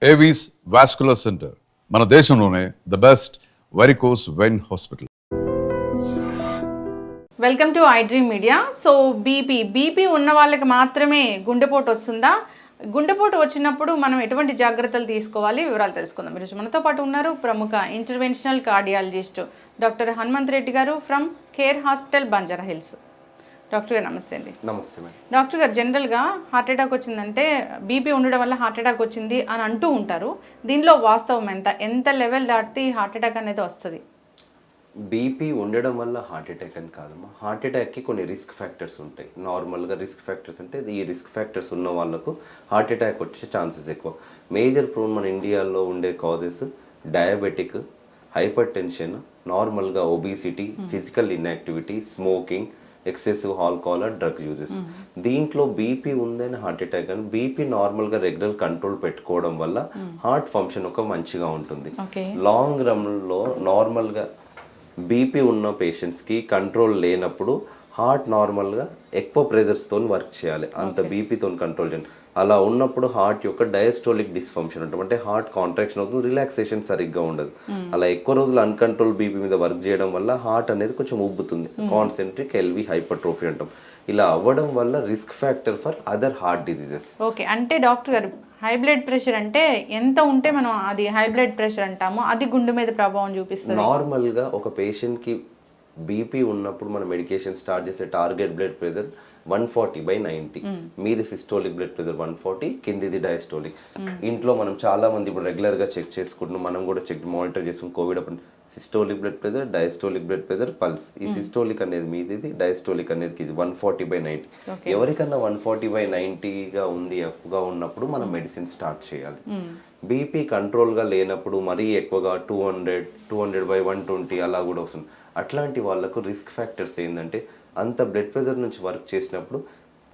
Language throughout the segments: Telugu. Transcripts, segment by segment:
ఏవీస్ వాస్కులర్ సెంటర్ మన దేశంలోనే the best varicose vein hospital. Welcome to I dream media. So BP ఉన్న వాళ్ళకి మాత్రమే గుండెపోటు వస్తుందా? గుండెపోటు వచ్చినప్పుడు మనం ఎటువంటి జాగ్రత్తలు తీసుకోవాలి, వివరాలు తెలుసుకుందాం. ఈరోజు మనతో పాటు ఉన్నారు ప్రముఖ interventional cardiologist doctor Hanumanth Reddy garu from Care Hospital Banjara Hills. Doctor garu నమస్తే అండి. నమస్తే మేడం. డాక్టర్ గారు, జనరల్గా హార్ట్ అటాక్ వచ్చిందంటే బీపీ ఉండడం వల్ల హార్ట్ అటాక్ వచ్చింది అని అంటూ ఉంటారు. దీనిలో వాస్తవం ఎంత లెవెల్ దాటితే హార్ట్ అటాక్ అనేది వస్తుంది? బీపీ ఉండడం వల్ల హార్ట్ అటాక్ అని కాదమ్మా. హార్ట్ అటాక్కి కొన్ని రిస్క్ ఫ్యాక్టర్స్ ఉంటాయి. నార్మల్గా రిస్క్ ఫ్యాక్టర్స్ అంటే ఈ రిస్క్ ఫ్యాక్టర్స్ ఉన్న వాళ్ళకు హార్ట్ అటాక్ వచ్చే ఛాన్సెస్ ఎక్కువ. మేజర్ ప్రోన్ మన ఇండియాలో ఉండే కాజెస్ డయాబెటిక్, హైపర్ టెన్షన్, నార్మల్గా obesity, physical inactivity, smoking, excessive alcohol, drug uses. దీంట్లో బీపీ ఉందని హార్ట్ అటాక్ అని బీపీ నార్మల్గా రెగ్యులర్ కంట్రోల్ పెట్టుకోవడం వల్ల హార్ట్ ఫంక్షన్ ఒక మంచిగా ఉంటుంది. లాంగ్ రన్లో నార్మల్గా బీపీ ఉన్న పేషెంట్స్కి కంట్రోల్ లేనప్పుడు హార్ట్ నార్మల్గా ఎక్కువ ప్రెజర్స్తో వర్క్ చేయాలి, అంత బీపీతో కంట్రోల్ చేయాలి. అలా ఉన్నప్పుడు హార్ట్ యొక్క డయాస్టోలిక్ డిస్ఫంక్షన్ ఉంటుంది, అంటే హార్ట్ కాంట్రాక్షన్ అవుతుంది, రిలాక్సేషన్ సరిగ్గా ఉండదు. అలా ఎక్కువ రోజులు అన్కంట్రోల్ బీపీ మీద వర్క్ చేయడం వల్ల హార్ట్ అనేది కొంచెం ఉబ్బుతుంది, కాన్సెంట్రిక్ ఎల్వి హైపర్ట్రోఫీ అంటాం. ఇలా అవ్వడం వల్ల risk factor for other heart diseases. Okay, అంటే డాక్టర్ గారు హై బ్లడ్ ప్రెషర్ అంటే ఎంత ఉంటే మనం అది హై బ్లడ్ ప్రెషర్ అంటాము, అది గుండె మీద ప్రభావం చూపిస్తుంది? నార్మల్గా ఒక పేషెంట్కి బీపీ ఉన్నప్పుడు మనం మెడికేషన్ స్టార్ట్ చేసే టార్గెట్ బ్లడ్ ప్రెషర్ 140/90. మీది సిస్టోలిక్ బ్లడ్ ప్రెషర్ 140, కిందిది డయాస్టోలిక్. ఇంట్లో మనం చాలా మంది ఇప్పుడు రెగ్యులర్ గా చెక్ చేసుకుంటున్నాం, మనం కూడా చెక్ మానిటర్ చేస్తాం. కోవిడ్ అప్పుడు systolic blood pressure, diastolic blood pressure, pulse. ఈ సిస్టోలిక్ అనేది మీది, డయాస్టోలిక్ అనేది 140/90. ఎవరికన్నా 140/90గా ఉంది, ఎక్కువగా ఉన్నప్పుడు మనం మెడిసిన్ స్టార్ట్ చేయాలి. బీపీ కంట్రోల్గా లేనప్పుడు మరీ ఎక్కువగా 200/120 అలా కూడా వస్తుంది. అట్లాంటి వాళ్ళకు రిస్క్ ఫ్యాక్టర్స్ ఏంటంటే అంత బ్లడ్ ప్రెషర్ నుంచి వర్క్ చేసినప్పుడు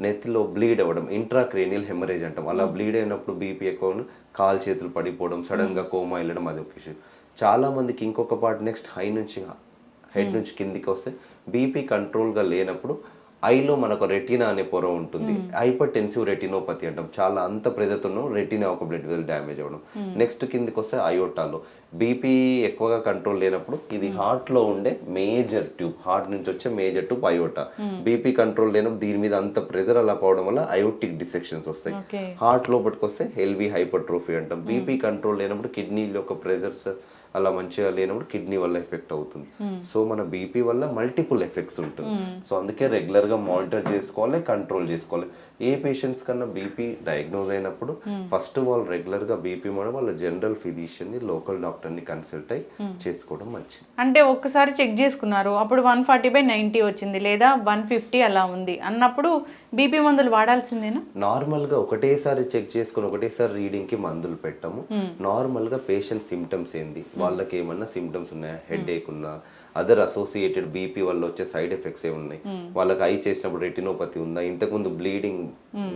నెత్తిలో బ్లీడ్ అవ్వడం, ఇంట్రాక్రేనియల్ హెమరేజ్ అంటాం. అలా బ్లీడ్ అయినప్పుడు బీపీ ఎక్కువ, కాలు చేతులు పడిపోవడం, సడన్గా కోమా వెళ్ళడం, అది ఒక ఇష్యూ. చాలా మందికి ఇంకొక పార్ట్ నెక్స్ట్ హెడ్ నుంచి కిందికి వస్తే బీపీ కంట్రోల్గా లేనప్పుడు ఐలో మనకు రెటీనా అనే పొర ఉంటుంది, హైపర్ టెన్సివ్ రెటినోపతి అంటాం. చాలా అంత ప్రెజర్తో రెటీనా ఒక బ్లడ్ వెల్ డ్యామేజ్ అవ్వడం. నెక్స్ట్ కిందికి వస్తే అయోటాలో బీపీ ఎక్కువగా కంట్రోల్ లేనప్పుడు ఇది హార్ట్ లో ఉండే మేజర్ ట్యూబ్, హార్ట్ నుంచి వచ్చే major tube iota. BP control లేనప్పుడు దీని మీద అంత ప్రెజర్ అలా పోవడం వల్ల అయోటిక్ డిసెక్షన్స్ వస్తాయి. హార్ట్ లోపలికి వస్తే ఎల్వి హైపర్ట్రోఫీ అంటాం. బీపీ కంట్రోల్ లేనప్పుడు కిడ్నీలో ఒక ప్రెజర్స్ అలా మంచిగా లేనప్పుడు కిడ్నీ వల్ల ఎఫెక్ట్ అవుతుంది. సో మన బీపీ వల్ల మల్టిపుల్ ఎఫెక్ట్స్ ఉంటుంది. సో అందుకే రెగ్యులర్ గా మానిటర్ చేసుకోవాలి, కంట్రోల్ చేసుకోవాలి. ఏ పేషెంట్స్ కన్నా బీపీ డయాగ్నోజ్ అయినప్పుడు ఫస్ట్ వాళ్ళు రెగ్యులర్ గా బీపీ వాళ్ళ జనరల్ ఫిజిషియన్ ని, లోకల్ డాక్టర్ ని కన్సల్ట్ అయ్యి చేసుకోవడం మంచిది. అంటే ఒక్కసారి చెక్ చేసుకున్నారు, అప్పుడు 140/90 వచ్చింది లేదా 150 అలా ఉంది అన్నప్పుడు బీపీ మందులు వాడాల్సిందేనా? నార్మల్ గా ఒకటేసారి చెక్ చేసుకుని ఒకటేసారి రీడింగ్ కి మందులు పెట్టాము. నార్మల్ గా పేషెంట్ సిమ్టమ్స్ ఏంది, వాళ్ళకి ఏమన్నా సిమ్టమ్స్ ఉన్నాయా, హెడ్ ఏక్ ఉందా, అదర్ అసోసియేటెడ్ బీపీ వల్ల వచ్చే సైడ్ ఎఫెక్ట్స్ ఏమున్నాయి, వాళ్ళకి ఐ చేసినప్పుడు రెటినోపతి ఉందా, ఇంతకుముందు బ్లీడింగ్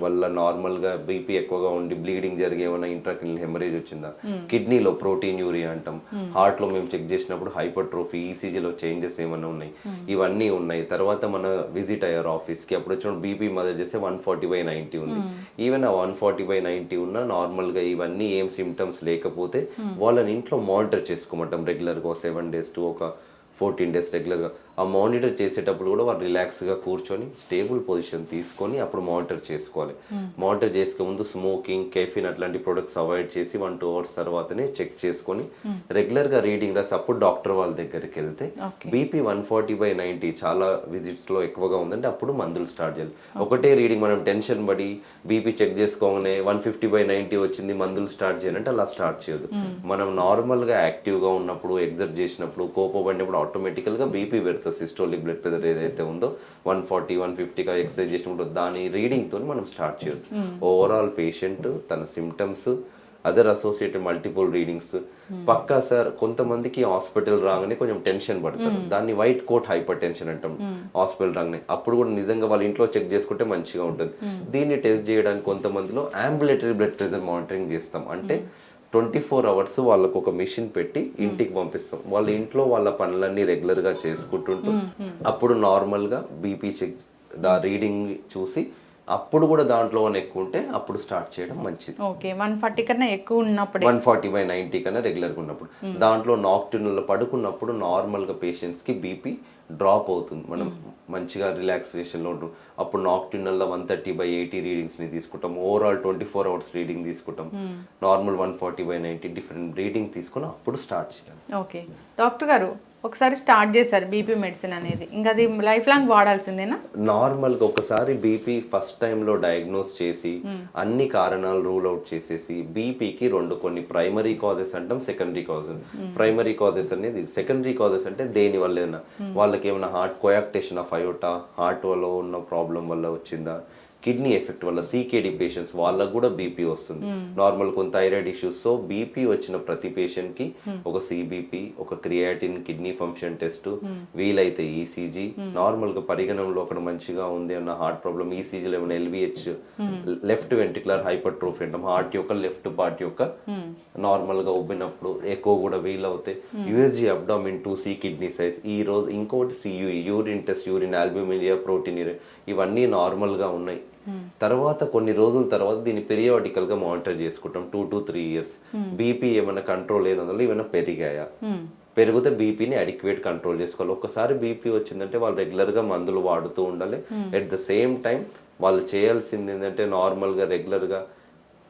వల్ల నార్మల్ గా బీపీ ఎక్కువగా ఉండి బ్లీడింగ్ జరిగే ఏమైనా ఇంట్రాక్రినల్ హెమరేజ్ వచ్చిందా, కిడ్నీలో ప్రోటీన్ యూరియా అంటాం, హార్ట్ లో మేము చెక్ చేసినప్పుడు హైపర్ట్రోఫీ, ఈసీజీలో చేంజెస్ ఏమైనా ఉన్నాయి, ఇవన్నీ ఉన్నాయి. తర్వాత మన విజిట్ అయ్యారు ఆఫీస్ కి, అప్పుడు వచ్చిన బీపీ మదర్ చేస్తే 140/90 ఉంది. ఈవెన్ ఆ 140/90 ఉన్నా నార్మల్ గా ఇవన్నీ ఏం సిమ్టమ్స్ లేకపోతే వాళ్ళని ఇంట్లో మానిటర్ చేసుకోమంటాం రెగ్యులర్ గా 7 days to ఒక 14 days రెగ్యులర్గా. ఆ మానిటర్ చేసేటప్పుడు కూడా వాళ్ళు రిలాక్స్గా కూర్చొని స్టేబుల్ పొజిషన్ తీసుకొని అప్పుడు మానిటర్ చేసుకోవాలి. మానిటర్ చేసుకునే ముందు స్మోకింగ్, కెఫిన్ అట్లాంటి ప్రొడక్ట్స్ అవాయిడ్ చేసి 1-2 hours తర్వాతనే చెక్ చేసుకొని రెగ్యులర్గా రీడింగ్ రాసి అప్పుడు డాక్టర్ వాళ్ళ దగ్గరికి వెళ్తే బీపీ 140/90 చాలా విజిట్స్లో ఎక్కువగా ఉందంటే అప్పుడు మందులు స్టార్ట్ చేయాలి. ఒకటే రీడింగ్ మనం టెన్షన్ పడి బీపీ చెక్ చేసుకోగానే 150/90 వచ్చింది మందులు స్టార్ట్ చేయాలంటే అలా స్టార్ట్ చేయదు. మనం నార్మల్గా యాక్టివ్గా ఉన్నప్పుడు, ఎగ్జర్ట్ చేసినప్పుడు, కోపపడినప్పుడు ఆటోమేటికల్గా బీపీ పెడుతుంది. సిస్టోలిక్ బ్లడ్ ప్రెషర్ ఏదైతే ఉందో 140-150గా ఎక్సర్సైజ్ చేసినప్పుడు దాని రీడింగ్ తో మనం స్టార్ట్ చేయొచ్చు. ఓవరాల్ పేషెంట్ తన symptoms, other associated multiple readings పక్కా. సార్ కొంతమందికి హాస్పిటల్ రాగానే కొంచెం టెన్షన్ పడతారు, దాన్ని వైట్ కోట్ హైపర్ టెన్షన్ అంటాం. హాస్పిటల్ రాగానే అప్పుడు కూడా నిజంగా వాళ్ళ ఇంట్లో చెక్ చేసుకుంటే మంచిగా ఉంటుంది. దీన్ని టెస్ట్ చేయడానికి కొంతమందిలో అంబులేటరీ బ్లడ్ ప్రెషర్ మానిటరింగ్ చేస్తాం. అంటే 24 hours వాళ్ళకు ఒక మిషన్ పెట్టి ఇంటికి పంపిస్తాం. వాళ్ళ ఇంట్లో వాళ్ళ పనులన్నీ రెగ్యులర్ గా చేసుకుంటుంటూ అప్పుడు నార్మల్ గా బీపీ చెక్ రీడింగ్ చూసి అప్పుడు కూడా దాంట్లో ఎక్కువ ఉంటే అప్పుడు స్టార్ట్ చేయడం మంచిది. ఓకే, 140 కన్నా ఎక్కువ ఉన్నప్పుడే. 140/90 కన్నా రెగ్యులర్గా ఉన్నప్పుడు. దాంట్లో నాక్టర్నల్ పడుకున్నప్పుడు నార్మల్గా పేషెంట్స్కి బీపీ డ్రాప్ అవుతుంది. మనం మంచిగా రిలాక్సేషన్లో ఉంటాం. అప్పుడు నాక్టర్నల్లో 130/80 రీడింగ్స్ని తీసుకుంటాం. ఓవరాల్ 24 అవర్స్ రీడింగ్ తీసుకుంటాం. నార్మల్ 140/90 డిఫరెంట్ రీడింగ్ తీసుకుని అప్పుడు స్టార్ట్ చేయాలి. ఓకే డాక్టర్ గారు, ఒకసారి స్టార్ట్ చేశారు బీపీ మెడిసిన్ అనేది, ఇంకా అది లైఫ్ లాంగ్ వాడాల్సిందేనా? నార్మల్గా ఒకసారి బీపీ ఫస్ట్ టైంలో డయాగ్నోస్ చేసి అన్ని కారణాలు రూల్ అవుట్ చేసేసి బీపీకి కొన్ని ప్రైమరీ కాజెస్ అంటాం, సెకండరీ కాజెస్. ప్రైమరీ కాజెస్ అనేది, సెకండరీ కాజెస్ అంటే దేని వల్ల వాళ్ళకి ఏమైనా హార్ట్ కోయాక్టేషన్ ఆఫ్ అయోటా, హార్ట్ వల్ల ఉన్న ప్రాబ్లం వల్ల వచ్చిందా, కిడ్నీ ఎఫెక్ట్ వల్ల, సీకేడి పేషెంట్స్ వాళ్ళకు కూడా బీపీ వస్తుంది. నార్మల్ కొన్ని థైరాయిడ్ ఇష్యూస్. సో బీపీ వచ్చిన ప్రతి పేషెంట్ కి ఒక సిబిపి, ఒక క్రియాటిన్, కిడ్నీ ఫంక్షన్ టెస్ట్, వీలైతే ఈసీజీ, నార్మల్ గా పరిగణంలో అక్కడ మంచిగా ఉంది అన్న హార్ట్ ప్రాబ్లమ్, ఈసీజీలో ఏమైనా ఎల్విహెచ్, లెఫ్ట్ వెంట్రికులర్ హైపర్ట్రోఫీ అంటాం, హార్ట్ యొక్క లెఫ్ట్ పార్ట్ యొక్క నార్మల్ గా ఉబ్బినప్పుడు ఎక్కువ కూడా వీలవుతాయి. USG abdomen 2C kidney size. ఈ రోజు ఇంకోటి CUE, urine test, urine albuminuria, protein, ఇవన్నీ నార్మల్ గా ఉన్నాయి. తర్వాత కొన్ని రోజుల తర్వాత దీన్ని పీరియాడికల్ గా మానిటర్ చేసుకుంటాం 2 to 3 years. బీపీ ఏమైనా కంట్రోల్ అయినందువల్ల ఏమైనా పెరిగాయా, పెరిగితే బీపీని అడిక్వేట్ కంట్రోల్ చేసుకోవాలి. ఒక్కసారి బీపీ వచ్చిందంటే వాళ్ళు రెగ్యులర్ గా మందులు వాడుతూ ఉండాలి. ఎట్ ద సేమ్ టైం వాళ్ళు చేయాల్సింది ఏంటంటే నార్మల్ గా రెగ్యులర్ గా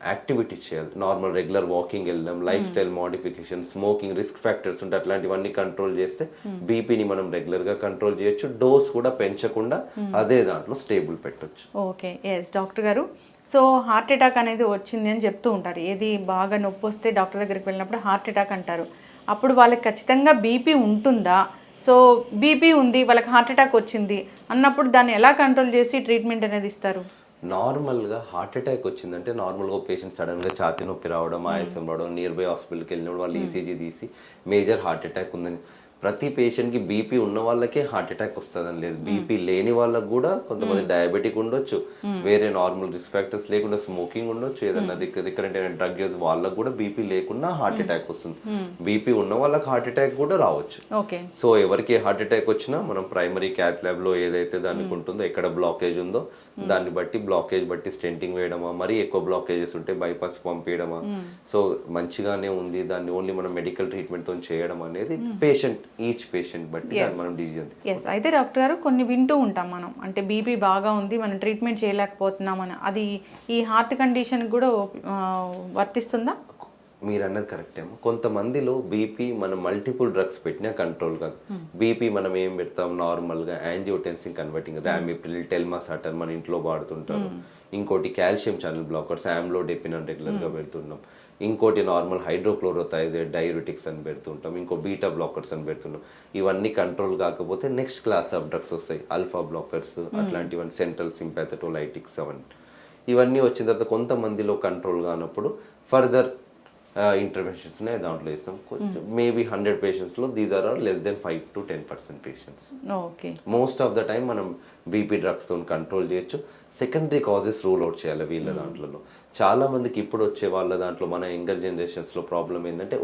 యాక్టివిటీ చేయాలి. నార్మల్ రెగ్యులర్ వాకింగ్ వెళ్ళడం, life style modification, smoking, risk factors ఉంటే అట్లాంటివన్నీ కంట్రోల్ చేస్తే బీపీని మనం రెగ్యులర్ గా కంట్రోల్ చేయొచ్చు. డోస్ కూడా పెంచకుండా అదే దాంట్లో స్టేబుల్ పెట్టొచ్చు. ఓకే, ఎస్ డాక్టర్ గారు. సో హార్ట్ అటాక్ అనేది వచ్చింది అని చెప్తూ ఉంటారు. ఏది బాగా నొప్పి వస్తే డాక్టర్ దగ్గరికి వెళ్ళినప్పుడు హార్ట్ అటాక్ అంటారు. అప్పుడు వాళ్ళకి ఖచ్చితంగా బీపీ ఉంటుందా? సో బీపీ ఉంది, వాళ్ళకి హార్ట్ అటాక్ వచ్చింది అన్నప్పుడు దాన్ని ఎలా కంట్రోల్ చేసి ట్రీట్మెంట్ అనేది ఇస్తారు? నార్మల్గా హార్ట్ అటాక్ వచ్చిందంటే నార్మల్గా పేషెంట్ సడన్గా ఛాతీ నొప్పి రావడం, ఆయాసం రావడం, నియర్ బై హాస్పిటల్కి వెళ్ళినప్పుడు వాళ్ళు ఈసీజీ తీసి మేజర్ హార్ట్ అటాక్ ఉందని. ప్రతి పేషెంట్కి బీపీ ఉన్న వాళ్ళకే హార్ట్ అటాక్ వస్తుందని లేదు. బీపీ లేని వాళ్ళకు కూడా కొంతమంది డయాబెటిక్ ఉండొచ్చు, వేరే నార్మల్ రిస్క్ ఫ్యాక్టర్స్ లేకుండా స్మోకింగ్ ఉండొచ్చు, ఏదన్నా రికరెంట్ అయిన డ్రగ్ యూజ్ వాళ్ళకు కూడా బీపీ లేకుండా హార్ట్ అటాక్ వస్తుంది. బీపీ ఉన్న వాళ్ళకి హార్ట్ అటాక్ కూడా రావచ్చు. సో ఎవరికి హార్ట్ అటాక్ వచ్చినా మనం ప్రైమరీ క్యాత్ ల్యాబ్ లో ఏదైతే దానికి ఉంటుందో, ఎక్కడ బ్లాకేజ్ ఉందో దాన్ని బట్టి బ్లాకేజ్ బట్టి స్టెంటింగ్ వేయడమా, మరీ ఎక్కువ బ్లాకేజెస్ ఉంటే బైపాస్ పంపించడమా, సో మంచిగానే ఉంది దాన్ని ఓన్లీ మనం మెడికల్ ట్రీట్మెంట్ తో చేయడం అనేది పేషెంట్, ఈచ్ పేషెంట్ బట్టి మనం డిసిజన్ తీసుకోవాలి. అయితే డాక్టర్ గారు కొన్ని వింటూ ఉంటాం మనం, అంటే బీపీ బాగా ఉంది మనం ట్రీట్మెంట్ చేయలేకపోతున్నామని, అది ఈ హార్ట్ కండిషన్ కూడా వర్తిస్తుందా? మీరు అన్నది కరెక్ట్ ఏమో. కొంతమందిలో బీపీ మనం మల్టిపుల్ డ్రగ్స్ పెట్టినా కంట్రోల్ కాదు. బీపీ మనం ఏం పెడతాం, నార్మల్గా యాంజియోటెన్సిన్ కన్వర్టింగ్, రామిప్రిల్, టెల్మాసాటర్ మన ఇంట్లో వాడుతుంటారు. ఇంకోటి కాల్షియం ఛానల్ బ్లాకర్స్, ఆమ్లోడెపిన్ అని రెగ్యులర్గా పెడుతున్నాం. ఇంకోటి నార్మల్ హైడ్రోక్లోరోథైజైడ్ డైయూరిటిక్స్ అని పెడుతుంటాం. ఇంకో బీటా బ్లాకర్స్ అని పెడుతున్నాం. ఇవన్నీ కంట్రోల్ కాకపోతే నెక్స్ట్ క్లాస్ ఆఫ్ డ్రగ్స్ వస్తాయి, ఆల్ఫా బ్లాకర్స్ అట్లాంటివన్నీ, సెంట్రల్ సింపాథెటోలైటిక్స్ అవన్నీ. ఇవన్నీ వచ్చిన తర్వాత కొంతమందిలో కంట్రోల్ కానప్పుడు ఫర్దర్ ఇంటర్వెన్షన్స్ దాంట్లో ఇస్తాం. మేబీ 100 పేషెంట్స్లో these are less than 5 to 10% patients. Most of the time మనం బీపీ డ్రగ్స్ తో కంట్రోల్ చేయొచ్చు. సెకండరీ కాజెస్ రూల్ అవుట్ చేయాలి వీళ్ళ దాంట్లో. చాలా మందికి ఇప్పుడు వచ్చే వాళ్ళ దాంట్లో మన యంగర్ జనరేషన్స్ లో ప్రాబ్లం ఏంటంటే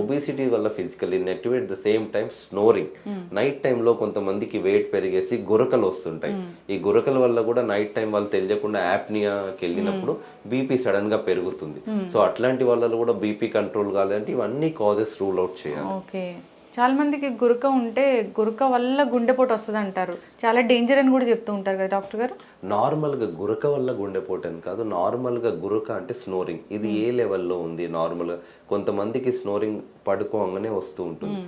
ఒబిసిటీ వల్ల physical inactive, at the same time snoring. Night టైంలో కొంతమందికి వెయిట్ పెరిగేసి గురకలు వస్తుంటాయి. ఈ గురకల వల్ల కూడా నైట్ టైం వాళ్ళు తెలియకుండా యాప్నియాకి వెళ్ళినప్పుడు బీపీ సడన్ గా పెరుగుతుంది. సో అట్లాంటి వాళ్ళలో కూడా బీపీ కంట్రోల్ కావాలంటే ఇవన్నీ కాజెస్ రూల్ అవుట్ చేయాలి. చాలా మందికి గురక ఉంటే గురక వల్ల గుండెపోటు వస్తుంది అంటారు, చాలా డేంజర్ అని కూడా చెప్తూ ఉంటారు కదా డాక్టర్ గారు? నార్మల్గా గురక వల్ల గుండెపోటు అని కాదు, నార్మల్గా గురక అంటే స్నోరింగ్. ఇది ఏ లెవెల్లో ఉంది? నార్మల్గా కొంతమందికి స్నోరింగ్ పడుకోగానే వస్తూ ఉంటుంది.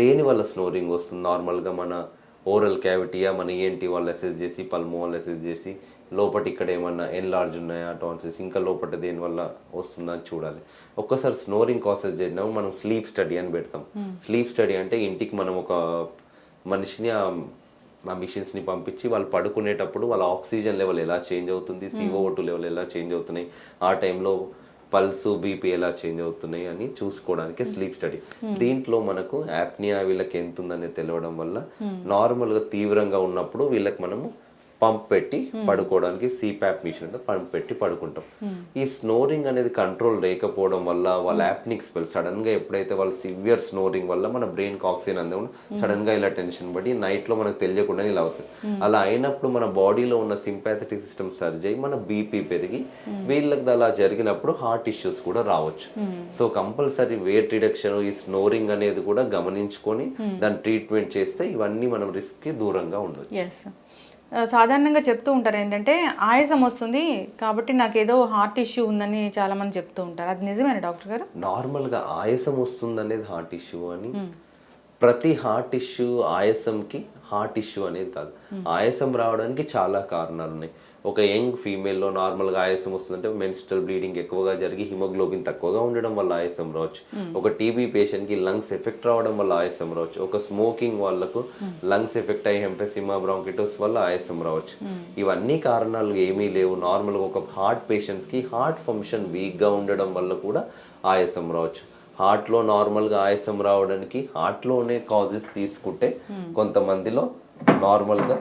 దేని వల్ల స్నోరింగ్ వస్తుంది? నార్మల్గా మన ఓరల్ క్యావిటీయా, మన ఏంటి వాళ్ళు అసెస్ చేసి, పల్మో వాళ్ళు అసెస్ చేసి లోపల ఇక్కడ ఏమన్నా ఎన్లార్జ్ ఉన్నాయా టాన్సిల్స్, ఇంకా లోపల దేని వల్ల వస్తుందా అని చూడాలి. ఒక్కసారి స్నోరింగ్ కాసెస్ చేసినాము మనం స్లీప్ స్టడీ అని పెడతాం. స్లీప్ స్టడీ అంటే ఇంటికి మనం ఒక మనిషిని ఆ మిషన్స్ని పంపించి వాళ్ళు పడుకునేటప్పుడు వాళ్ళ ఆక్సిజన్ లెవెల్ ఎలా చేంజ్ అవుతుంది, CO2 లెవెల్ ఎలా చేంజ్ అవుతున్నాయి, ఆ టైంలో పల్స్, బీపీ ఎలా చేంజ్ అవుతున్నాయి అని చూసుకోవడానికి స్లీప్ స్టడీ. దీంట్లో మనకు యాప్నియా వీళ్ళకి ఎంత ఉందనేది తెలియడం వల్ల నార్మల్గా తీవ్రంగా ఉన్నప్పుడు వీళ్ళకి మనము పంప్ పెట్టి పడుకోవడానికి సిప్యాప్ మిషన్ అంటే పంప్ పెట్టి పడుకుంటాం. ఈ స్నోరింగ్ అనేది కంట్రోల్ లేకపోవడం వల్ల వాళ్ళ యాప్నిక్ స్పెల్ సడన్ గా ఎప్పుడైతే వాళ్ళు సివియర్ స్నోరింగ్ వల్ల మన బ్రెయిన్ ఆక్సిజన్ అందకుండా సడన్ గా ఇలా టెన్షన్ పడి నైట్ లో మనకు తెలియకుండా ఇలా అవుతుంది. అలా అయినప్పుడు మన బాడీలో ఉన్న సింపాథెటిక్ సిస్టమ్ సర్జ్ అయ్యి మన బీపీ పెరిగి వీళ్ళకి అలా జరిగినప్పుడు హార్ట్ ఇష్యూస్ కూడా రావచ్చు. సో కంపల్సరీ వెయిట్ రిడక్షన్ ఈ స్నోరింగ్ అనేది కూడా గమనించుకొని దాని ట్రీట్మెంట్ చేస్తే ఇవన్నీ మనం రిస్క్ కి దూరంగా ఉండొచ్చు. సాధారణంగా చెప్తూ ఉంటారు ఏంటంటే ఆయాసం వస్తుంది కాబట్టి నాకు ఏదో హార్ట్ ఇష్యూ ఉందని చాలా మంది చెప్తూ ఉంటారు. అది నిజమేనా డాక్టర్ గారు? నార్మల్ గా ఆయాసం వస్తుంది అనేది హార్ట్ ఇష్యూ అని, ప్రతి హార్ట్ ఇష్యూ ఆయాసంకి హార్ట్ ఇష్యూ అనేది కాదు. ఆయాసం రావడానికి చాలా కారణాలు ఉన్నాయి. ఒక యంగ్ ఫీమేల్లో నార్మల్గా ఆయాసం వస్తుందంటే మెన్స్ట్రల్ బ్లీడింగ్ ఎక్కువగా జరిగి హిమోగ్లోబిన్ తక్కువగా ఉండడం వల్ల ఆయాసం రావచ్చు. ఒక టీబీ పేషెంట్కి లంగ్స్ ఎఫెక్ట్ రావడం వల్ల ఆయాసం రావచ్చు. ఒక స్మోకింగ్ వాళ్ళకు లంగ్స్ ఎఫెక్ట్ అయ్యి ఎంఫెసిమా బ్రాంకిటోస్ వల్ల ఆయాసం రావచ్చు. ఇవన్నీ కారణాలు ఏమీ లేవు. నార్మల్గా ఒక హార్ట్ పేషెంట్స్కి హార్ట్ ఫంక్షన్ వీక్గా ఉండడం వల్ల కూడా ఆయాసం రావచ్చు. హార్ట్లో నార్మల్గా ఆయాసం రావడానికి హార్ట్లోనే కాజెస్ తీసుకుంటే కొంతమందిలో నార్మల్గా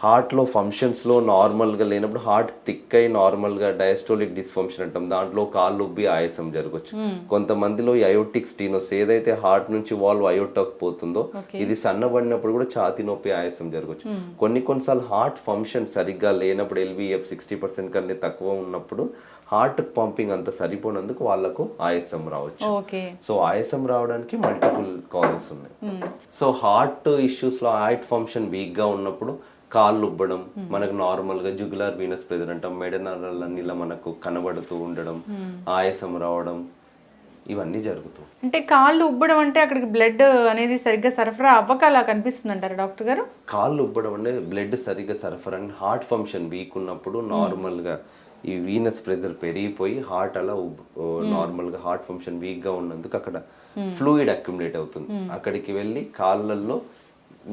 హార్ట్లో ఫంక్షన్స్లో నార్మల్గా లేనప్పుడు హార్ట్ థిక్ అయి నార్మల్గా డయాస్టోలిక్ డిస్ఫంక్షన్ అంటాం, దాంట్లో కాళ్ళు ఉబ్బి ఆయాసం జరగచ్చు. కొంతమందిలో ఈ అయోటిక్ స్టీనోస్ ఏదైతే హార్ట్ నుంచి వాల్వ్ అయోటక్ పోతుందో ఇది సన్నబడినప్పుడు కూడా ఛాతీ నొప్పి ఆయాసం జరగచ్చు. కొన్నిసార్లు హార్ట్ ఫంక్షన్ సరిగ్గా లేనప్పుడు LVF 60% కన్నా తక్కువ ఉన్నప్పుడు హార్ట్ పంపింగ్ అంత సరిపోయినందుకు వాళ్ళకు ఆయాసం రావచ్చు. సో ఆయాసం రావడానికి మల్టిపుల్ కాజెస్ ఉన్నాయి. సో హార్ట్ ఇష్యూస్ లో హార్ట్ ఫంక్షన్ వీక్ గా ఉన్నప్పుడు కాళ్ళు ఉబ్బడం, మనకు నార్మల్ గా జుగులార్ వీనస్ ప్రెజర్ అంటాం, మెడనరలన్నీ ఇలా మనకు కనబడుతూ ఉండడం, ఆయాసం రావడం, ఇవన్నీ జరుగుతాయి. అంటే కాళ్ళు ఉబ్బడం అంటే అక్కడికి బ్లడ్ అనేది సరిగ్గా సరఫరా అవ్వక అలా కనిపిస్తుంది అంటారు డాక్టర్ గారు? కాళ్ళు ఉబ్బడం అంటే బ్లడ్ సరిగ్గా సరఫరా, హార్ట్ ఫంక్షన్ వీక్ ఉన్నప్పుడు నార్మల్ గా ఈ వీనస్ ప్రెజర్ పెరిగిపోయి హార్ట్ అలా నార్మల్ గా హార్ట్ ఫంక్షన్ వీక్ గా ఉన్నందుకు అక్కడ ఫ్లూయిడ్ అక్యుములేట్ అవుతుంది. అక్కడికి వెళ్ళి కాళ్ళల్లో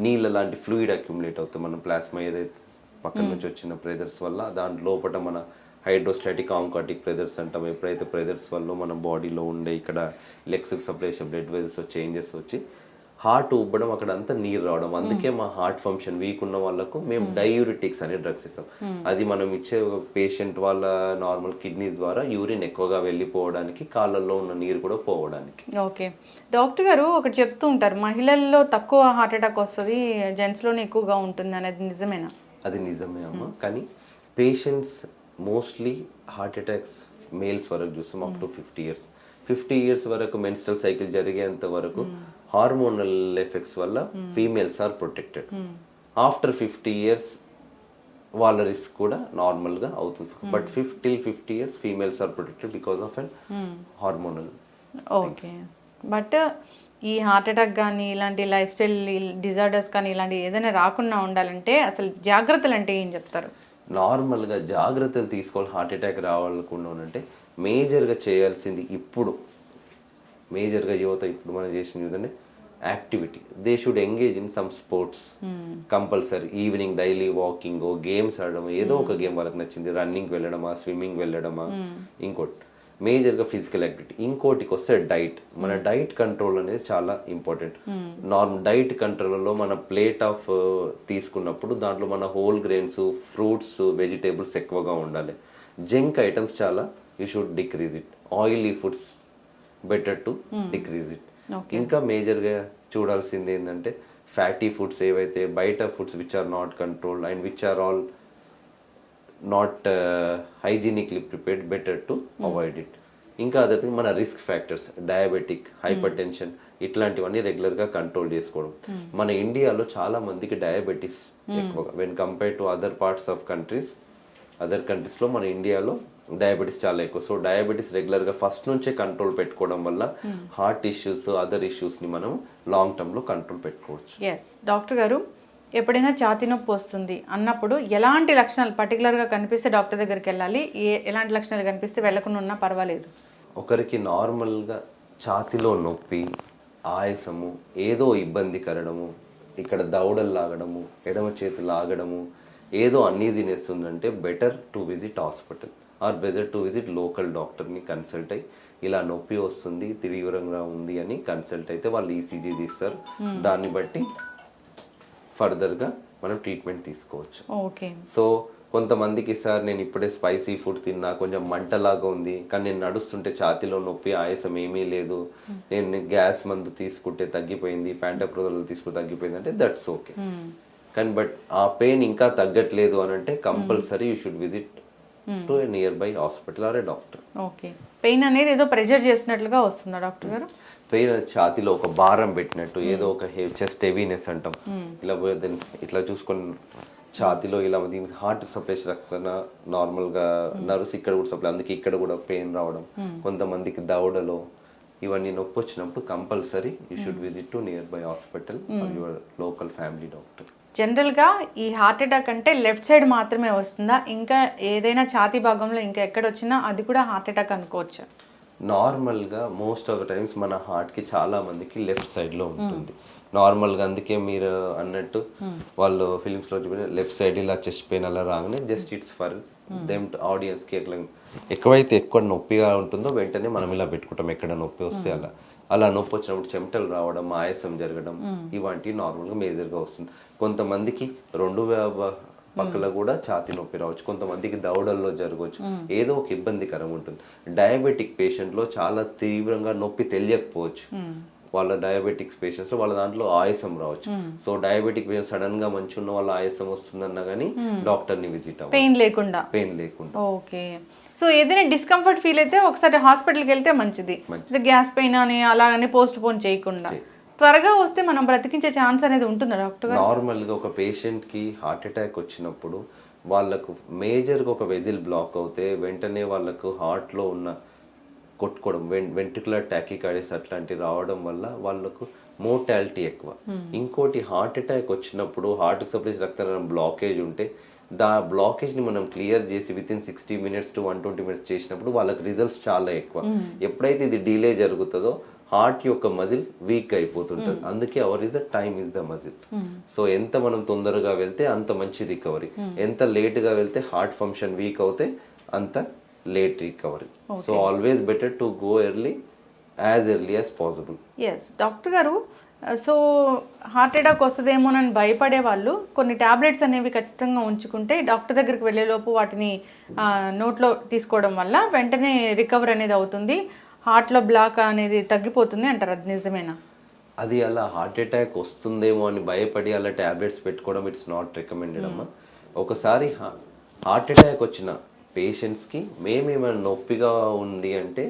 నీళ్ళ లాంటి ఫ్లూయిడ్ అక్యుములేట్ అవుతుంది. మన ప్లాస్మా ఏదైతే పక్కన నుంచి వచ్చిన ప్రెజర్స్ వల్ల దాని లోపల మన హైడ్రోస్టాటిక్ ఆంకాటిక్ ప్రెజర్స్ అంటాం. ఎప్పుడైతే ప్రెజర్స్ వల్ల మన బాడీలో ఉండే ఇక్కడ లెగ్స్కి సప్లై బ్లడ్ వెజల్స్ చేంజెస్ వచ్చి హార్ట్ ఉబ్బడం, అక్కడ అంతా నీరు రావడం. అందుకే మా హార్ట్ ఫంక్షన్ వీక్ ఉన్న వాళ్ళకు మేము డయూరిటిక్స్ అనే డ్రగ్స్ ఇస్తాం. అది మనం ఇచ్చే పేషెంట్ వాళ్ళ నార్మల్ కిడ్నీస్ ద్వారా యూరిన్ ఎక్కువగా వెళ్ళిపోవడానికి, కాళ్ళల్లో ఉన్న నీరు కూడా పోవడానికి. ఓకే డాక్టర్ గారు, ఒకటి చెప్తూ ఉంటారు మహిళల్లో తక్కువ హార్ట్ అటాక్ వస్తుంది, జెంట్స్లోనే ఎక్కువగా ఉంటుంది అనేది నిజమేనా? అది నిజమే అమ్మ. కానీ patients mostly heart attacks males వరకు చూస్తాం అప్ టు 50 years వరకు మెన్స్ట్రల్ సైకిల్ జరిగేంత వరకు హార్మోనల్ ఎఫెక్ట్స్ వల్ల females are protected. After 50 years వాళ్ళ రిస్క్ కూడా నార్మల్ గా అవుతుంది. But till 50 years females are protected because of an hormonal. Okay, but ఈ హార్ట్ అటాక్ కానీ ఇలాంటి లైఫ్ స్టైల్ డిజార్డర్స్ కానీ ఇలాంటి ఏదైనా రాకుండా ఉండాలంటే అసలు జాగ్రత్తలు అంటే ఏం చెప్తారు? నార్మల్గా జాగ్రత్తలు తీసుకోవాలి. హార్ట్ అటాక్ రావాలనుకుండా అంటే మేజర్గా చేయాల్సింది ఇప్పుడు మేజర్గా యువత ఇప్పుడు మనం చేసిన youth activity. They should engage in some sports compulsory. Evening daily walking, games ఆడడం, ఏదో ఒక గేమ్ వాళ్ళకి నచ్చింది, రన్నింగ్ వెళ్ళడమా, స్విమ్మింగ్ వెళ్ళడమా, ఇంకోటి మేజర్గా ఫిజికల్ యాక్టివిటీ. ఇంకోటికి వస్తే డైట్. మన డైట్ కంట్రోల్ అనేది చాలా ఇంపార్టెంట్. డైట్ కంట్రోల్లో మన ప్లేట్ ఆఫ్ తీసుకున్నప్పుడు దాంట్లో మన హోల్ గ్రెయిన్స్, ఫ్రూట్స్, వెజిటేబుల్స్ ఎక్కువగా ఉండాలి. జంక్ ఐటమ్స్ చాలా you should decrease it. Oily foods better to decrease it. ఇంకా మేజర్గా చూడాల్సింది ఏంటంటే ఫ్యాటీ ఫుడ్స్ ఏవైతే బయట foods which are not controlled and which are all not hygienically prepared, better to avoid it. ఇంకా అదే మన risk factors diabetic, hypertension ఇట్లాంటివన్నీ రెగ్యులర్గా కంట్రోల్ చేసుకోవడం. మన ఇండియాలో చాలా మందికి డయాబెటీస్ ఎక్కువగా when compare to other parts of countries. Other కంట్రీస్లో మన ఇండియాలో డయాబెటీస్ చాలా ఎక్కువ. సో డయాబెటీస్ రెగ్యులర్గా ఫస్ట్ నుంచే కంట్రోల్ పెట్టుకోవడం వల్ల హార్ట్ ఇష్యూస్, అదర్ ఇష్యూస్ని మనం లాంగ్ టర్మ్లో కంట్రోల్ పెట్టుకోవచ్చు. ఎస్ డాక్టర్ గారు, ఎప్పుడైనా ఛాతీ నొప్పి వస్తుంది అన్నప్పుడు ఎలాంటి లక్షణాలు పర్టికులర్గా కనిపిస్తే డాక్టర్ దగ్గరికి వెళ్ళాలి, ఎలాంటి లక్షణాలు కనిపిస్తే వెళ్ళకుండా ఉన్నా పర్వాలేదు? ఒకరికి నార్మల్గా ఛాతీలో నొప్పి, ఆయాసము, ఏదో ఇబ్బంది కరడము, ఇక్కడ దవడలు లాగడము, ఎడమ చేతి లాగడము, ఏదో అన్ఈజీనెస్ ఉందంటే better to visit hospital or better to visit local డాక్టర్ని కన్సల్ట్ అయ్యి ఇలా నొప్పి వస్తుంది, తీవ్రంగా ఉంది అని కన్సల్ట్ అయితే వాళ్ళు ECG తీస్తారు. దాన్ని బట్టి ఫర్దర్గా మనం ట్రీట్మెంట్ తీసుకోవచ్చు. ఓకే. సో కొంతమందికి సార్ నేను ఇప్పుడే స్పైసీ ఫుడ్ తిన్నా, కొంచెం మంటలాగా ఉంది, కానీ నేను నడుస్తుంటే ఛాతీలో నొప్పి ఆయాసం ఏమీ లేదు, నేను గ్యాస్ మందు తీసుకుంటే తగ్గిపోయింది, ప్యాంటప్రోజోల్ తీసుకుంటే తగ్గిపోయింది అంటే దట్స్ ఓకే. కానీ బట్ ఆ పెయిన్ ఇంకా తగ్గట్లేదు అని అంటే compulsory you should visit to a nearby hospital or a doctor. Okay. Pain అనేది ఏదో ప్రెషర్ చేసినట్లుగా వస్తుందా డాక్టర్ గారు? పెయిన్ ఛాతీలో ఒక భారం పెట్టినట్టు, ఏదో ఒక చెస్ట్ హెవీనెస్ అంటాం, ఇలా ఇట్లా చూసుకొని ఛాతీలో ఇలా హార్ట్ సప్లై రక్తం నార్మల్గా నర్వ్స్ ఇక్కడ కూడా సప్లై, అందుకే ఇక్కడ కూడా పెయిన్ రావడం, కొంతమందికి దవడలో ఇవన్నీ నొప్పి వచ్చినప్పుడు compulsory you should visit to nearby hospital or your local family doctor. జనరల్గా ఈ హార్ట్ అటాక్ అంటే లెఫ్ట్ సైడ్ మాత్రమే వస్తుందా, ఇంకా ఏదైనా ఛాతీ భాగంలో ఇంకా ఎక్కడ వచ్చినా అది కూడా హార్ట్ అటాక్ అనుకోవచ్చా? నార్మల్గా మోస్ట్ ఆఫ్ ద టైమ్స్ మన హార్ట్కి చాలా మందికి లెఫ్ట్ సైడ్లో ఉంటుంది నార్మల్గా. అందుకే మీరు అన్నట్టు వాళ్ళు ఫిలిమ్స్లో చూపించిన లెఫ్ట్ సైడ్ ఇలా చెస్ట్ పెయిన్ అలా రాగానే జస్ట్ ఇట్స్ ఫర్ దెమ్ ఆడియన్స్కి ఎట్లా ఎక్కడైతే ఎక్కువ నొప్పిగా ఉంటుందో వెంటనే మనం ఇలా పెట్టుకుంటాం ఎక్కడ నొప్పి వస్తే అలా. అలా నొప్పి వచ్చినప్పుడు చెమటలు రావడం, ఆయాసం జరగడం ఇవంటివి నార్మల్గా మేజర్గా వస్తుంది. కొంతమందికి రెండు పక్కల కూడా ఛాతీ నొప్పి రావచ్చు, కొంతమందికి దవడల్లో జరగవచ్చు, ఏదో ఒక ఇబ్బందికరం ఉంటుంది. డయాబెటిక్ పేషెంట్లో చాలా తీవ్రంగా నొప్పి తెలియకపోవచ్చు, వాళ్ళ డయాబెటిక్స్ పేషెంట్స్ లో వాళ్ళ దాంట్లో ఆయాసం రావచ్చు. సో డయాబెటిక్ పేషెంట్ సడన్ గా మంచి ఉన్న వాళ్ళ ఆయాసం వస్తుందన్నా కానీ డాక్టర్ ని విజిట్ అవ్వాలి పెయిన్ లేకుండా. ఓకే. సో ఏదైనా డిస్కంఫర్ట్ ఫీల్ అయితే ఒకసారి హాస్పిటల్కి వెళ్తే మంచిది. గ్యాస్ పెయిన్ అని అలాగని పోస్ట్ పోన్ చేయకుండా త్వరగా వస్తే మనం బ్రతికించే ఛాన్స్ అనేది ఉంటుందా డాక్టర్ గారు? నార్మల్ గా ఒక పేషెంట్ కి హార్ట్ అటాక్ వచ్చినప్పుడు వాళ్ళకు మేజర్ గా ఒక వెజిల్ బ్లాక్ అవుతే వెంటనే వాళ్ళకు హార్ట్ లో ఉన్న కొట్టుకోవడం, వెంట్రికులర్ టాకికార్డియస్ అట్లాంటివి రావడం వల్ల వాళ్ళకు మోర్టాలిటీ ఎక్కువ. ఇంకోటి హార్ట్ అటాక్ వచ్చినప్పుడు హార్ట్కి సప్లై రక్తనాళం బ్లాకేజ్ ఉంటే బ్లాకేజ్ ని మనం క్లియర్ చేసి with in 60 minutes to 120 minutes చేసినప్పుడు వాళ్ళకి రిజల్ట్స్ చాలా ఎక్కువ. ఎప్పుడైతే ఇది డిలే జరుగుతుందో హార్ట్ యొక్క మజిల్ వీక్ అయిపోతుంటుంది. అందుకే hour is the time is the muscle. So ఎంత మనం తొందరగా వెళ్తే అంత మంచి రికవరీ, ఎంత లేట్ గా వెళ్తే హార్ట్ ఫంక్షన్ వీక్ అవుతే అంత late recovery. So always better to go early as early as possible. Yes doctor గారు, సో హార్ట్ అటాక్ వస్తుందేమోనని భయపడే వాళ్ళు కొన్ని టాబ్లెట్స్ అనేవి ఖచ్చితంగా ఉంచుకుంటే డాక్టర్ దగ్గరికి వెళ్ళేలోపు వాటిని నోట్లో తీసుకోవడం వల్ల వెంటనే రికవర్ అనేది అవుతుంది, హార్ట్లో బ్లాక్ అనేది తగ్గిపోతుంది అంటారు. అది నిజమేనా? అది అలా హార్ట్ అటాక్ వస్తుందేమో అని భయపడి అలా టాబ్లెట్స్ పెట్టుకోవడం ఇట్స్ నాట్ రికమెండెడ్ అమ్మా. ఒకసారి హార్ట్ అటాక్ వచ్చిన పేషెంట్స్కి మేమేమైనా నొప్పిగా ఉంది అంటే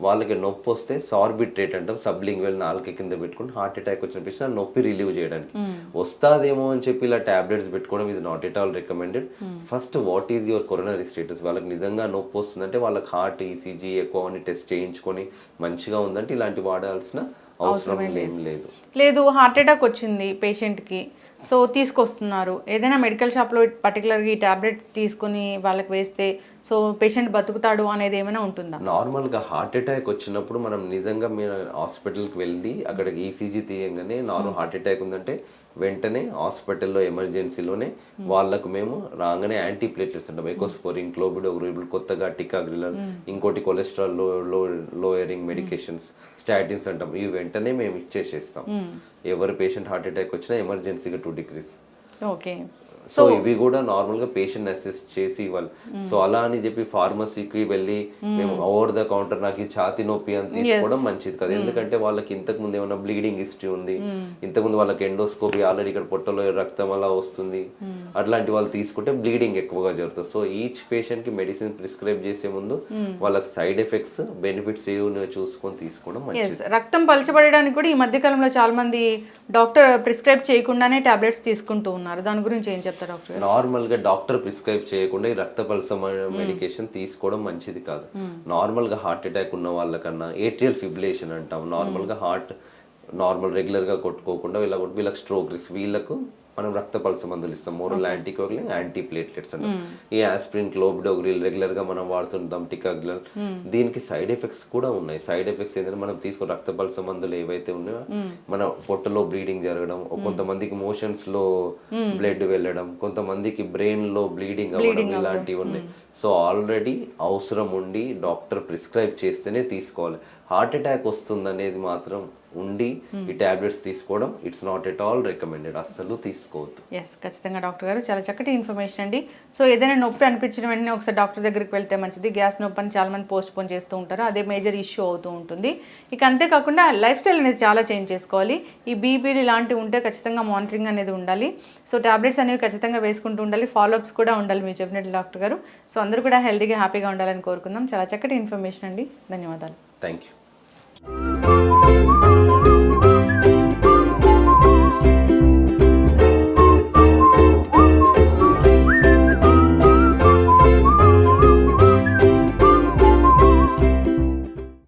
వాళ్ళకి నొప్పి వస్తే సార్బిట్రేట్ అంటాం, సబ్లింగ్వెల్ నాలుక కింద పెట్టుకుని హార్ట్ అటాక్ వచ్చిన పేషెంట్ నొప్పి రిలీవ్ చేయడానికి వస్తాదేమో అని చెప్పి ఇలా టాబ్లెట్స్ పెట్టుకోవడం ఇది not at all recommended. First what is your coronary status, వాళ్ళకి నిజంగా నొప్పి వస్తుందంటే వాళ్ళకి హార్ట్ ఈసీజీ ఎక్కువ అని టెస్ట్ చేయించుకొని మంచిగా ఉందంటే ఇలాంటి వాడాల్సిన అవసరం ఏం లేదు. హార్ట్ అటాక్ వచ్చింది పేషెంట్కి, సో తీసుకొస్తున్నారు, ఏదైనా మెడికల్ షాప్లో పర్టికులర్గా ఈ టాబ్లెట్ తీసుకుని వాళ్ళకి వేస్తే సో పేషెంట్ బతుకుతాడు అనేది ఏమైనా ఉంటుందా? నార్మల్గా హార్ట్ అటాక్ వచ్చినప్పుడు మనం నిజంగా మీరు హాస్పిటల్కి వెళ్ళి అక్కడ ఈసీజీ తీయంగానే నార్మల్ హార్ట్ అటాక్ ఉందంటే వెంటనే హాస్పిటల్లో ఎమర్జెన్సీలోనే వాళ్ళకు మేము రాగానే యాంటీ ప్లేట్లెట్స్ అంటాం, ఎకోస్పోరిన్, క్లోబిడోగ్రిల్, కొత్తగా టికాగ్రిలర్, ఇంకోటి కొలెస్ట్రాల్ లోయరింగ్ మెడికేషన్స్, స్టాటిన్స్ అంటాం, ఇవి వెంటనే మేము ఇచ్చేసేస్తాం. ఎవరి పేషెంట్ హార్ట్ అటాక్ వచ్చినా ఎమర్జెన్సీగా 2 degrees. ఓకే. సో ఇవి కూడా నార్మల్ గా పేషెంట్ అసిస్ట్ చేసి ఇవ్వాలి. సో అలా అని చెప్పి ఫార్మసీకి వెళ్ళి మేము ఓవర్ ద కౌంటర్ నాకు ఈ ఛాతీ నొప్పి అని తీసుకోవడం మంచిది కదా. ఎందుకంటే వాళ్ళకి ఇంతకు ముందు ఏమైనా బ్లీడింగ్ హిస్టరీ ఉంది, ఇంతకుముందు వాళ్ళకి ఎండోస్కోపీ ఆల్రెడీ ఇక్కడ పొట్టలో రక్తం అలా వస్తుంది, అట్లాంటి వాళ్ళు తీసుకుంటే బ్లీడింగ్ ఎక్కువగా జరుగుతుంది. సో ఈచ్ పేషెంట్ కి మెడిసిన్ ప్రిస్క్రైబ్ చేసే ముందు వాళ్ళకి సైడ్ ఎఫెక్ట్స్ బెనిఫిట్స్ ఏవి చూసుకొని తీసుకోవడం మంచిది. రక్తం పలచబడడానికి కూడా ఈ మధ్య కాలంలో చాలా మంది డాక్టర్ ప్రిస్క్రైబ్ చేయకుండానే టాబ్లెట్స్ తీసుకుంటూ ఉన్నారు, దాని గురించి ఏం చెప్తారు డాక్టర్? నార్మల్ గా డాక్టర్ ప్రిస్క్రైబ్ చేయకుండా ఈ రక్త పల్స మెడికేషన్ తీసుకోవడం మంచిది కాదు. నార్మల్ గా హార్ట్ అటాక్ ఉన్న వాళ్ళకన్నా ఏట్రియల్ ఫిబ్రిలేషన్ అంటాం, నార్మల్ గా హార్ట్ రెగ్యులర్ గా కొట్టుకోకుండా వీళ్ళకి స్ట్రోక్ రిస్క్, వీళ్ళకు మనం రక్త పల్స మందులు ఇస్తాం, మోరల్ యాంటీకోగులింగ్, యాంటీ ప్లేట్లెట్స్ అంటాం. ఈ ఆస్పిరిన్, క్లోబిడోగ్రిల్ రెగ్యులర్ గా మనం వాడుతుంటాం, టికాగ్రిల్. దీనికి సైడ్ ఎఫెక్ట్స్ కూడా ఉన్నాయి. సైడ్ ఎఫెక్ట్స్ ఏంటంటే మనం తీసుకున్న రక్త పల్స మందులు ఏవైతే ఉన్నాయో మన పొట్టలో బ్లీడింగ్ జరగడం, కొంతమందికి మోషన్స్ లో బ్లడ్ వెళ్ళడం, కొంతమందికి బ్రెయిన్ లో బ్లీడింగ్ అవ్వడం, ఇలాంటివి ఉన్నాయి. సో ఆల్రెడీ అవసరం ఉండి డాక్టర్ ప్రిస్క్రైబ్ చేస్తేనే తీసుకోవాలి. హార్ట్ అటాక్ వస్తుంది అనేది మాత్రం ఉండి ఈ టాబ్లెట్స్ తీసుకోవడం it's not at all recommended, అస్సలు తీసుకోవాలి. తీసుకోవద్దు. ఎస్, ఖచ్చితంగా డాక్టర్ గారు చాలా చక్కటి ఇన్ఫర్మేషన్ అండి. సో ఏదైనా నొప్పి అనిపించిన వెంటనే ఒకసారి డాక్టర్ దగ్గరికి వెళ్తే మంచిది. గ్యాస్ నొప్పి అని చాలా మంది పోస్ట్ పోన్ చేస్తూ ఉంటారు, అదే మేజర్ ఇష్యూ అవుతూ ఉంటుంది. ఇక అంతేకాకుండా లైఫ్ స్టైల్ అనేది చాలా చేంజ్ చేసుకోవాలి. ఈ బీపీలు ఇలాంటివి ఉంటే ఖచ్చితంగా మానిటరింగ్ అనేది ఉండాలి. సో టాబ్లెట్స్ అనేవి ఖచ్చితంగా వేసుకుంటూ ఉండాలి, ఫాలోఅప్స్ కూడా ఉండాలి మీరు చెప్పినట్టు డాక్టర్ గారు. సో అందరూ కూడా హెల్తీగా హ్యాపీగా ఉండాలని కోరుకుందాం. చాలా చక్కటి ఇన్ఫర్మేషన్ అండి, ధన్యవాదాలు. Thank you.